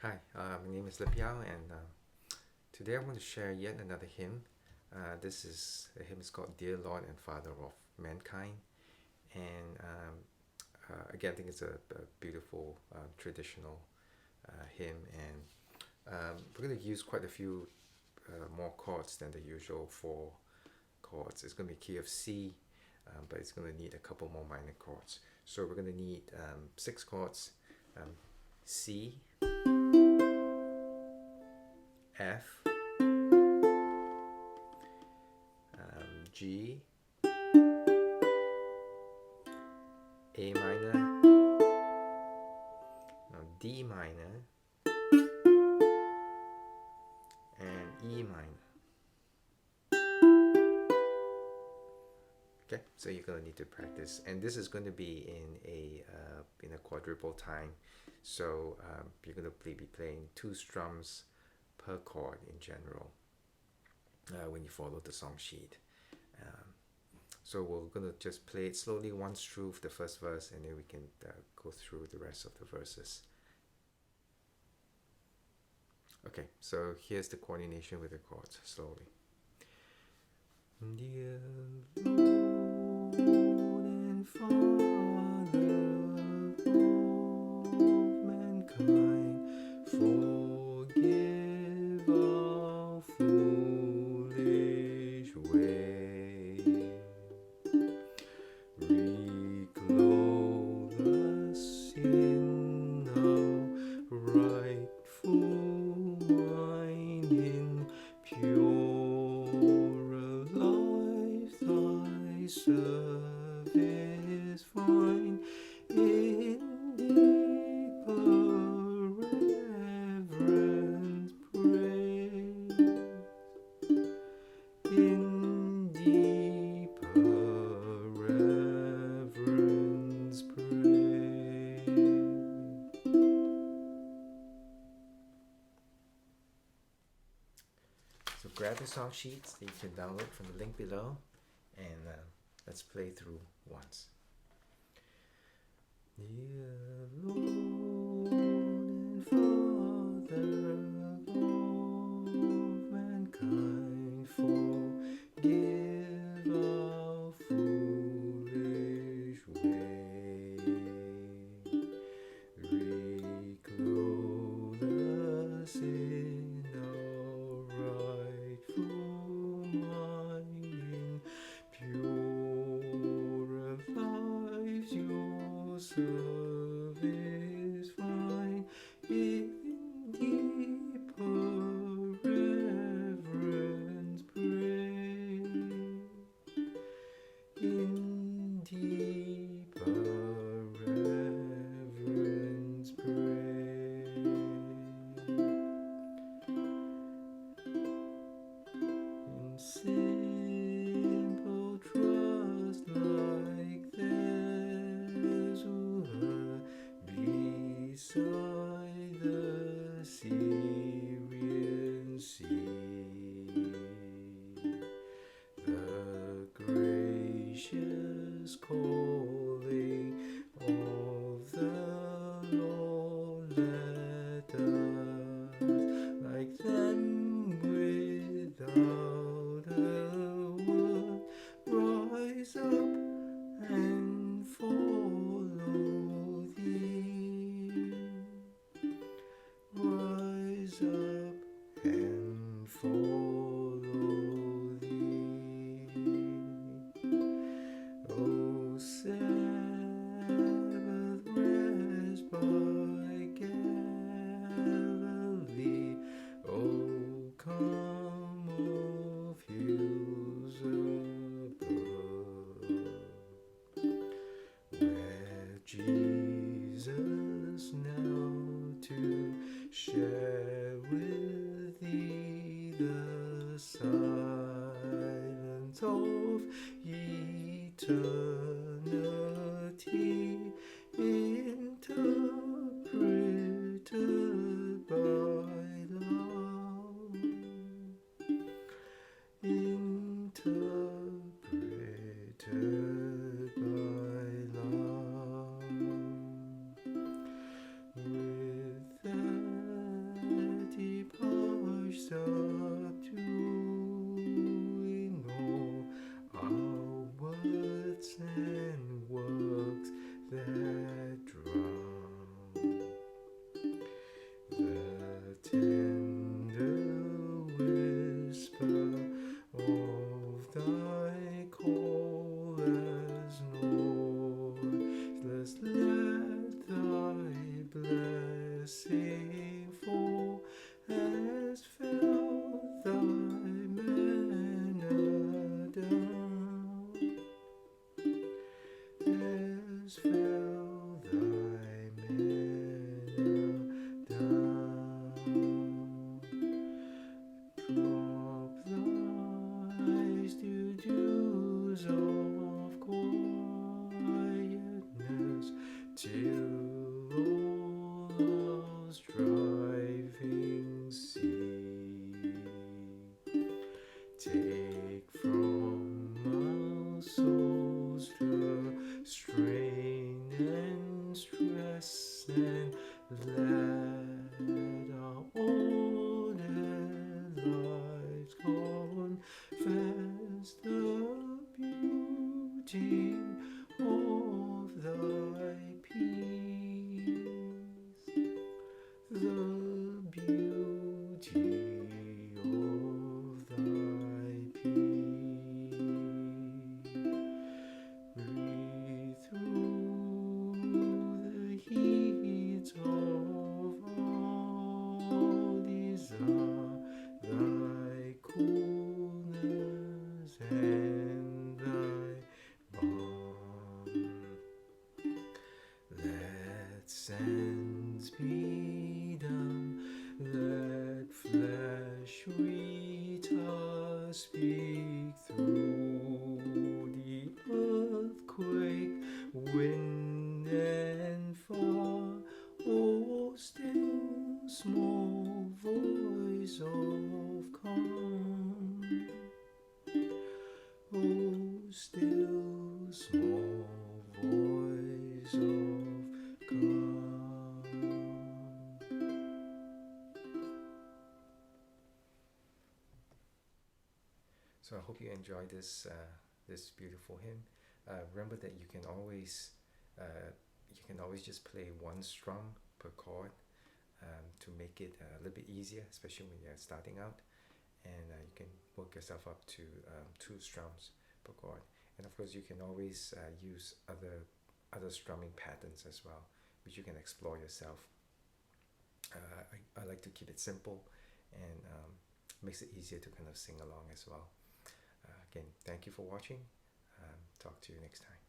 Hi, my name is Lipiao, and today I want to share yet another hymn. The hymn is called "Dear Lord and Father of Mankind," and again, I think it's a beautiful traditional hymn, and we're going to use quite a few more chords than the usual four chords. It's going to be key of C, but it's going to need a couple more minor chords. So we're going to need six chords: C, F, G, A minor, now D minor, and E minor. Okay, so you're gonna need to practice, and this is going to be in a quadruple time. So you're gonna be playing two strums per chord in general when you follow the song sheet. Um, so we're gonna just play it slowly once through the first verse, and then we can go through the rest of the verses. Okay, so here's the coordination with the chords slowly. Dear Lord and Father of mankind, forgive our foolish way. Reclothe us in our rightful mind, in purer life thy service find, in deeper reverence praise, in deeper reverence praise. So grab the song sheets that you can download from the link below, and let's play through once. Dear Lord and Father of mankind, forgive our foolish way. Reclothe us in our rightful mind, in purer lives your service find, in deeper reverence praise, in deeper reverence praise. In simple trust like theirs who heard, be stars fell thy manna down. Drop thy still dews of quietness till all our striving cease. Take from our souls the strain and stress, and let our ordered lives confess the beauty of thy peace, the beauty of thy peace. Breathe through the heat of our desire thy coolness and thy balm. Let sense be dumb, let flesh retire, speak through the earthquake, wind and fire. Oh, still small voice of calm. Oh, still small voice of calm. So I hope you enjoyed this this beautiful hymn. Remember that you can always just play one strum per chord to make it a little bit easier, especially when you're starting out. And you can work yourself up to 2 strums per chord. And of course, you can always use other strumming patterns as well, which you can explore yourself. I like to keep it simple, and makes it easier to kind of sing along as well. Again, thank you for watching. Talk to you next time.